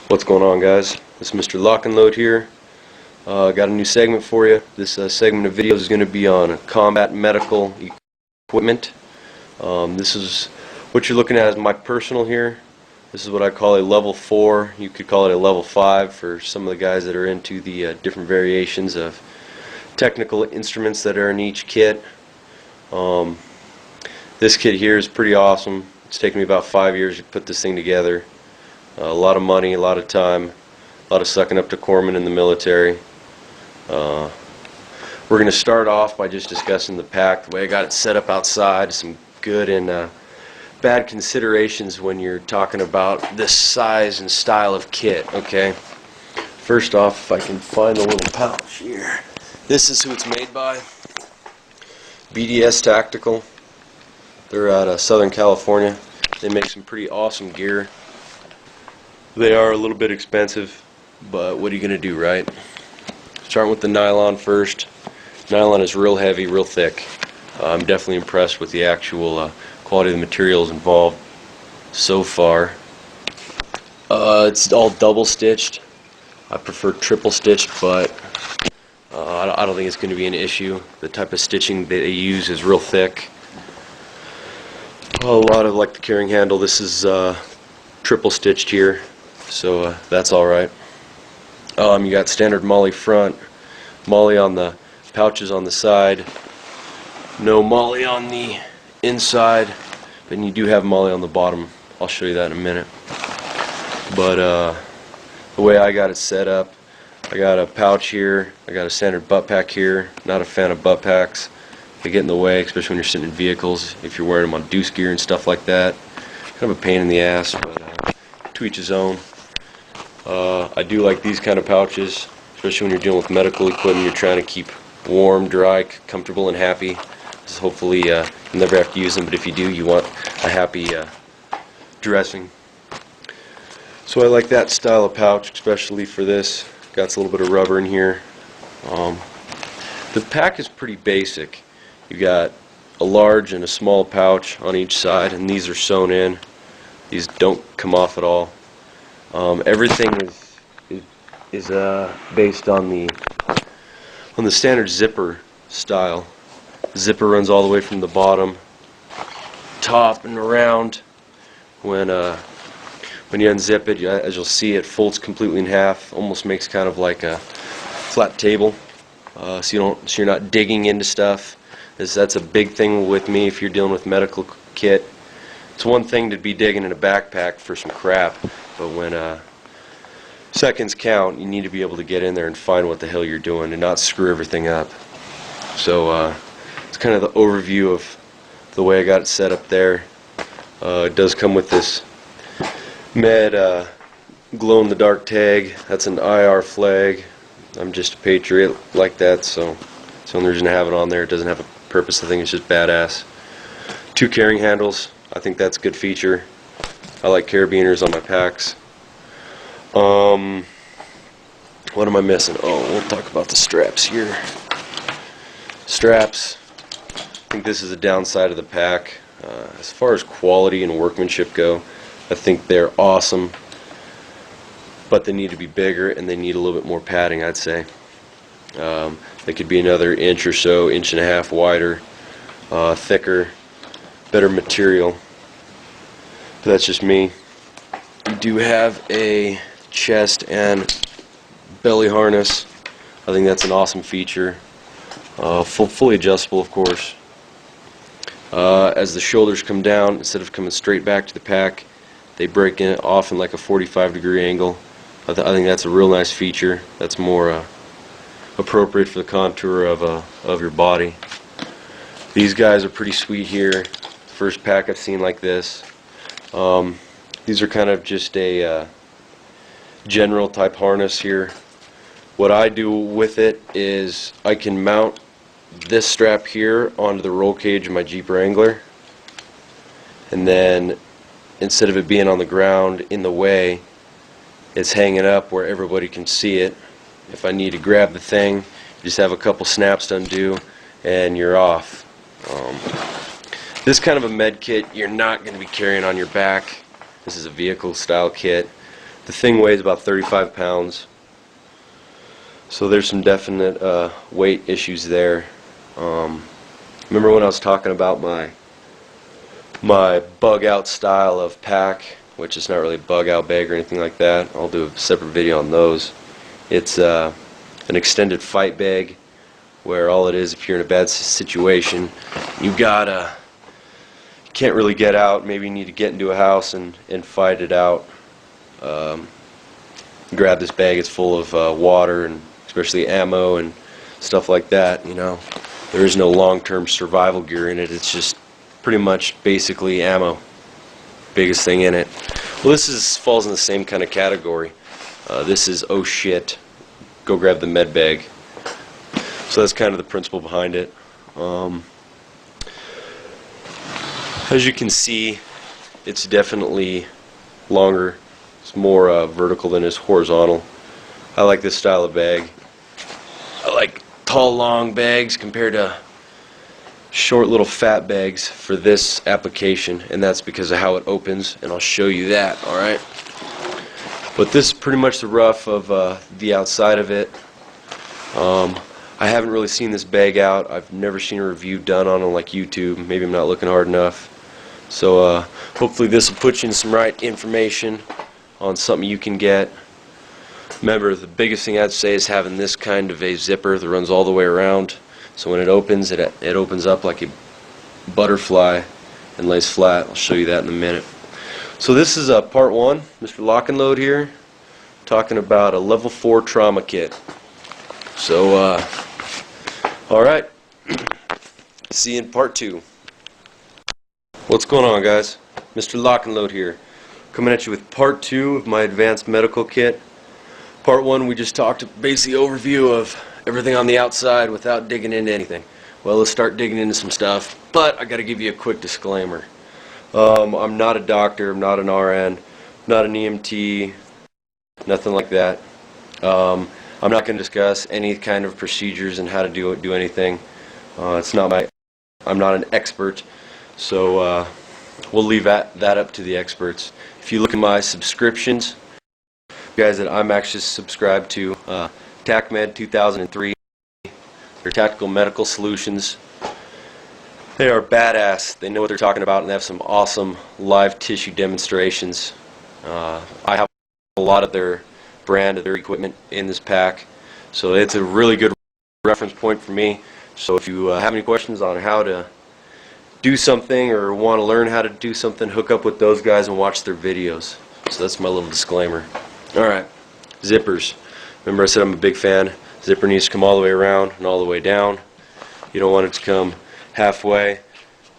What's going on, guys? This is Mr. Lock and Load here. Got a new segment for you. This segment of videos is going to be on combat medical equipment. This is what you're looking at as my personal here. This is what I call a level 4. You could call it a level 5 for some of the guys that are into the different variations of technical instruments that are in each kit. This kit here is pretty awesome. It's taken me about 5 years to put this thing together. A lot of money, a lot of time, a lot of sucking up to corpsmen in the military. We're going to start off by just discussing the pack, the way I got it set up outside, some good and bad considerations when you're talking about this size and style of kit. Okay, first off, if I can find the little pouch here, this is who it's made by. BDS Tactical. They're out of Southern California. They make some pretty awesome gear. They are a little bit expensive, but what are you going to do, right? Starting with the nylon first. Nylon is real heavy, real thick. I'm definitely impressed with the actual quality of the materials involved so far. It's all double stitched. I prefer triple stitched, but I don't think it's going to be an issue. The type of stitching that they use is real thick. A lot of, like the carrying handle, this is triple stitched here, so that's alright. You got standard MOLLE front, MOLLE on the pouches on the side, no MOLLE on the inside, but you do have MOLLE on the bottom. I'll show you that in a minute. But the way I got it set up, I got a pouch here, I got a standard butt pack here. Not a fan of butt packs. They get in the way, especially when you're sitting in vehicles, if you're wearing them on deuce gear and stuff like that. Kind of a pain in the ass, but to each his own. I do like these kind of pouches, especially when you're dealing with medical equipment. You're trying to keep warm, dry, comfortable, and happy. So hopefully you'll never have to use them, but if you do, you want a happy dressing. So I like that style of pouch, especially for this. Got a little bit of rubber in here. The pack is pretty basic. You got a large and a small pouch on each side, and these are sewn in. These don't come off at all. Everything is based on the standard zipper style. Zipper runs all the way from the bottom, top, and around. When you unzip it, as you'll see, it folds completely in half. Almost makes kind of like a flat table, so you're not digging into stuff. That's a big thing with me if you're dealing with medical kit. It's one thing to be digging in a backpack for some crap, but when seconds count, you need to be able to get in there and find what the hell you're doing and not screw everything up. So it's kind of the overview of the way I got it set up there. It does come with this Med glow-in-the-dark tag. That's an IR flag. I'm just a patriot like that, so it's the only reason I have it on there. It doesn't have a purpose. I think it's just badass. 2 carrying handles. I think that's a good feature. I like carabiners on my packs. What am I missing? Oh, we'll talk about the straps here. Straps. I think this is a downside of the pack. As far as quality and workmanship go, I think they're awesome, but they need to be bigger and they need a little bit more padding, I'd say. They could be another inch or so, inch and a half wider, thicker, better material. But that's just me. You do have a chest and belly harness. I think that's an awesome feature. Fully adjustable, of course. As the shoulders come down, instead of coming straight back to the pack, they break in off in like a 45-degree angle. I think that's a real nice feature. That's more appropriate for the contour of your body. These guys are pretty sweet here. First pack I've seen like this. These are kind of just a general type harness here. What I do with it is I can mount this strap here onto the roll cage of my Jeep Wrangler, and then instead of it being on the ground in the way, it's hanging up where everybody can see it. If I need to grab the thing, you just have a couple snaps to undo and you're off. This kind of a med kit you're not going to be carrying on your back. This is a vehicle style kit. The thing weighs about 35 pounds, so there's some definite weight issues there. Remember when I was talking about my bug out style of pack, which is not really a bug out bag or anything like that. I'll do a separate video on those. It's an extended fight bag, where all it is, if you're in a bad situation, you can't really get out, maybe you need to get into a house and fight it out. Grab this bag, it's full of water and especially ammo and stuff like that. You know, there is no long-term survival gear in it. It's just pretty much basically ammo. Biggest thing in it. Well, this falls in the same kind of category. This is, oh shit, go grab the med bag. So that's kind of the principle behind it. As you can see, it's definitely longer. It's more vertical than it's horizontal. I like this style of bag. I like tall, long bags compared to short, little fat bags for this application, and that's because of how it opens, and I'll show you that, alright? But this is pretty much the rough of the outside of it. I haven't really seen this bag out. I've never seen a review done on it like YouTube. Maybe I'm not looking hard enough. So hopefully this will put you in some right information on something you can get. Remember, the biggest thing I'd say is having this kind of a zipper that runs all the way around. So when it opens, it opens up like a butterfly and lays flat. I'll show you that in a minute. So this is part 1. Mr. Lock and Load here, talking about a level 4 trauma kit. So, alright, see you in part 2. What's going on, guys? Mr. Lock and Load here, coming at you with part 2 of my advanced medical kit. Part 1, we just talked basically overview of everything on the outside without digging into anything. Well, let's start digging into some stuff, but I gotta give you a quick disclaimer. I'm not a doctor, I'm not an RN, not an EMT, nothing like that. I'm not going to discuss any kind of procedures and how to do anything. I'm not an expert, so we'll leave that up to the experts. If you look at my subscriptions, guys that I'm actually subscribed to, TACMed 2003, they're Tactical Medical Solutions. They are badass. They know what they're talking about, and they have some awesome live tissue demonstrations. I have a lot of their brand of their equipment in this pack, so it's a really good reference point for me. So if you have any questions on how to do something or want to learn how to do something, hook up with those guys and watch their videos. So that's my little disclaimer. Alright, zippers. Remember I said I'm a big fan. Zipper needs to come all the way around and all the way down. You don't want it to come halfway,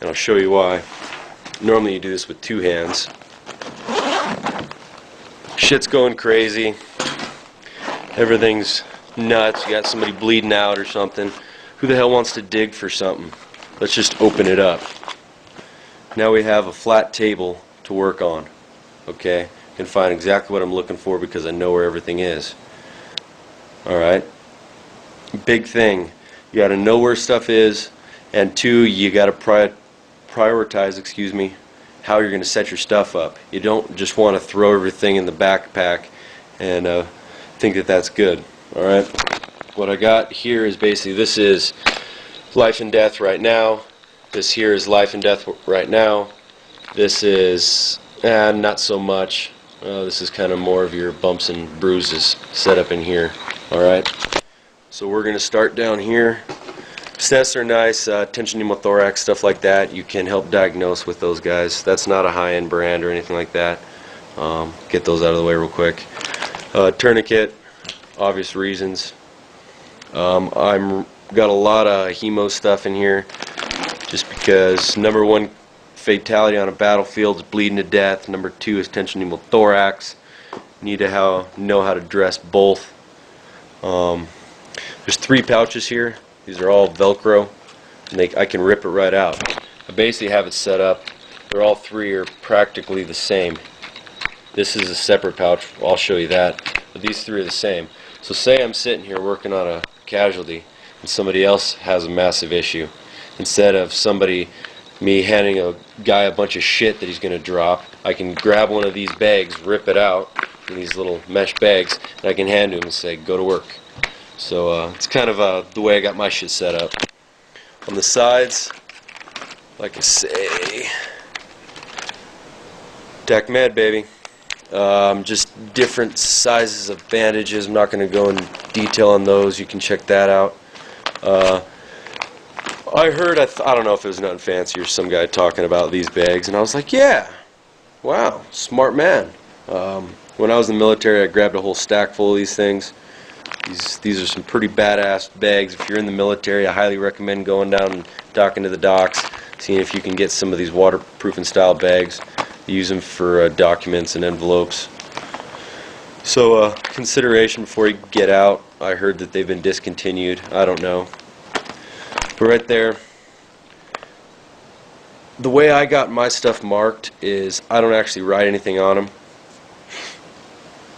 and I'll show you why. Normally you do this with 2 hands. Shit's going crazy. Everything's nuts. You got somebody bleeding out or something. Who the hell wants to dig for something? Let's just open it up. Now we have a flat table to work on. Okay? I can find exactly what I'm looking for because I know where everything is. Alright? Big thing. You got to know where stuff is, and 2, you got to prioritize, how you're going to set your stuff up. You don't just want to throw everything in the backpack and think that that's good. Alright? What I got here is basically, this is life and death right now. This here is life and death right now. This is not so much. This is kind of more of your bumps and bruises set up in here. Alright? So we're going to start down here. Tests are nice, tension pneumothorax, stuff like that. You can help diagnose with those guys. That's not a high-end brand or anything like that. Get those out of the way real quick. Tourniquet, obvious reasons. I'm got a lot of hemo stuff in here, just because number 1 fatality on a battlefield is bleeding to death. Number 2 is tension pneumothorax. Need to know how to dress both. There's 3 pouches here. These are all Velcro, and I can rip it right out. I basically have it set up. They're all 3 are practically the same. This is a separate pouch. I'll show you that. But these 3 are the same. So say I'm sitting here working on a casualty, and somebody else has a massive issue. Instead of me handing a guy a bunch of shit that he's going to drop, I can grab one of these bags, rip it out, in these little mesh bags, and I can hand to him and say, go to work. So it's kind of the way I got my shit set up. On the sides, like I say, Tac Med, baby. Just different sizes of bandages. I'm not going to go in detail on those. You can check that out. I heard, I don't know if it was nothing fancy or some guy talking about these bags, and I was like, yeah, wow, smart man. When I was in the military, I grabbed a whole stack full of these things. These are some pretty badass bags. If you're in the military, I highly recommend going down and docking to the docks, seeing if you can get some of these waterproofing style bags. Use them for documents and envelopes. So consideration before you get out. I heard that they've been discontinued. I don't know. But right there, the way I got my stuff marked is I don't actually write anything on them.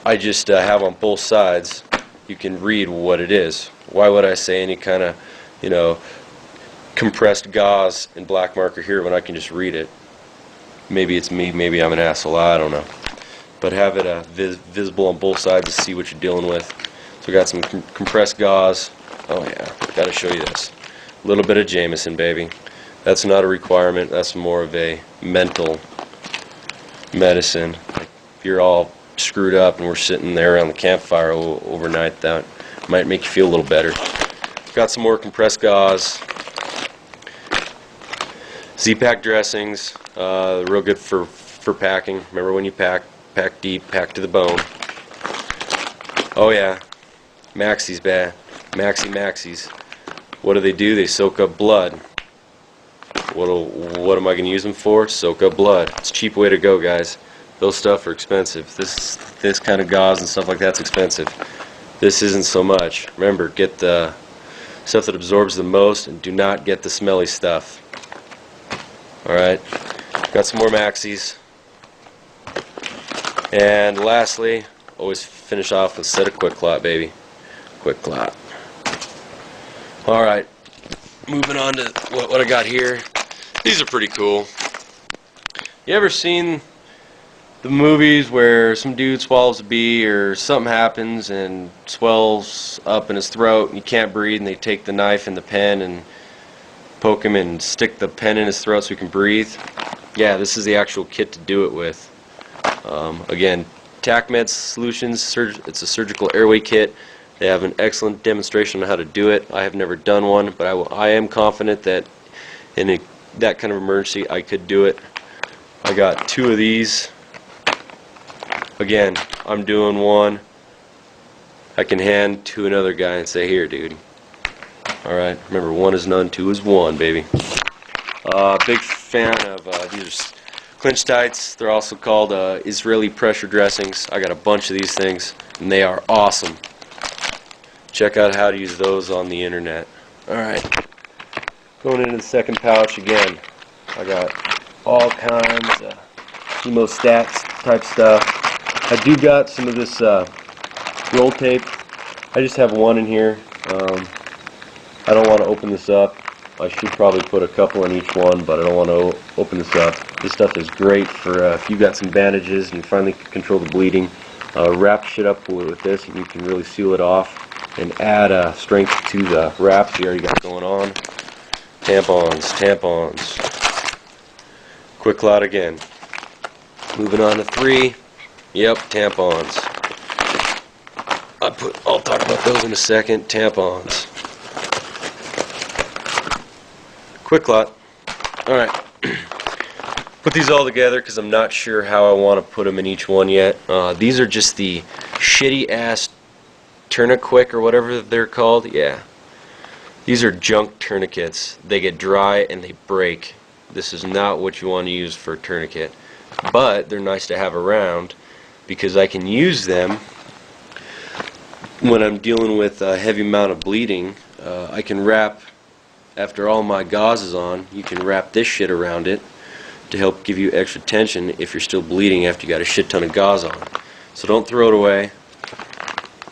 I just have on both sides. You can read what it is. Why would I say any kind of, you know, compressed gauze in black marker here when I can just read it? Maybe it's me, maybe I'm an asshole, I don't know. But have it visible on both sides to see what you're dealing with. So we got some compressed gauze. Oh yeah, gotta show you this. A little bit of Jameson, baby. That's not a requirement, that's more of a mental medicine. If you're all screwed up and we're sitting there around the campfire overnight, that might make you feel a little better. Got some more compressed gauze. Z-Pack dressings, real good for packing. Remember when you pack deep, pack to the bone. Oh yeah, Maxis, bad. Maxis. What do? They soak up blood. What am I going to use them for? Soak up blood. It's a cheap way to go, guys. Those stuff are expensive. This kind of gauze and stuff like that's expensive. This isn't so much. Remember, get the stuff that absorbs the most, and do not get the smelly stuff. Alright, got some more Maxis. And lastly, always finish off with a set of Quick Clot, baby. Quick Clot. Alright, moving on to what I got here. These are pretty cool. You ever seen the movies where some dude swallows a bee or something happens and swells up in his throat and he can't breathe, and they take the knife and the pen and poke him and stick the pen in his throat so he can breathe? Yeah, this is the actual kit to do it with. Again, Tac Med Solutions, it's a surgical airway kit. They have an excellent demonstration on how to do it. I have never done one, but I am confident that in that kind of emergency I could do it. I got 2 of these. Again, I'm doing one. I can hand to another guy and say, here, dude. Alright, remember, 1 is none, 2 is 1, baby. Big fan of these are clinch tights. They're also called Israeli pressure dressings. I got a bunch of these things, and they are awesome. Check out how to use those on the internet. Alright, going into the second pouch again. I got all kinds of hemostats type stuff. I do got some of this roll tape. I just have one in here. I don't want to open this up. I should probably put a couple in each one, but I don't want to open this up. This stuff is great for if you've got some bandages and you finally control the bleeding. Wrap shit up with this and you can really seal it off and add strength to the wraps you already got going on. Tampons. Quick Clot again. Moving on to 3. Yep, tampons. I'll talk about those in a second. Tampons. Quick Clot. Alright. Put these all together because I'm not sure how I want to put them in each one yet. These are just the shitty ass tourniquet or whatever they're called. Yeah. These are junk tourniquets. They get dry and they break. This is not what you want to use for a tourniquet. But they're nice to have around because I can use them when I'm dealing with a heavy amount of bleeding. I can wrap, after all my gauze is on, you can wrap this shit around it to help give you extra tension if you're still bleeding after you got a shit ton of gauze on. So don't throw it away.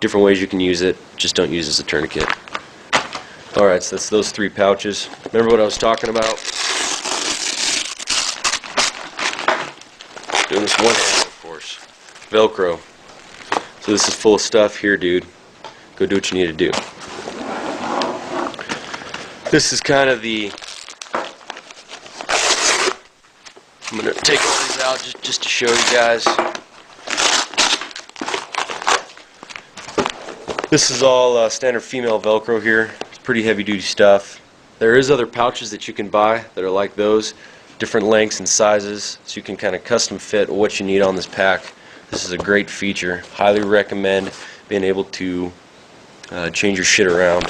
Different ways you can use it, just don't use it as a tourniquet. Alright, so that's those 3 pouches. Remember what I was talking about? Doing this one hand, of course. Velcro. So this is full of stuff here, dude. Go do what you need to do. This is kind of the... I'm going to take all these out just to show you guys. This is all standard female Velcro here. It's pretty heavy duty stuff. There is other pouches that you can buy that are like those, different lengths and sizes, so you can kind of custom fit what you need on this pack. This is a great feature. Highly recommend being able to change your shit around.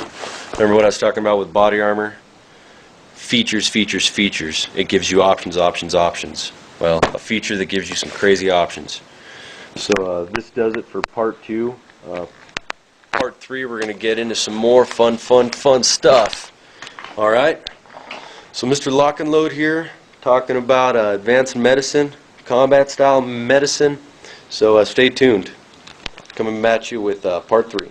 Remember what I was talking about with body armor? Features, features, features. It gives you options, options, options. Well, a feature that gives you some crazy options. So this does it for part 2. Part 3, we're going to get into some more fun stuff. Alright? So Mr. Lock and Load here, talking about advanced medicine, combat style medicine. So stay tuned. Coming at you with part 3.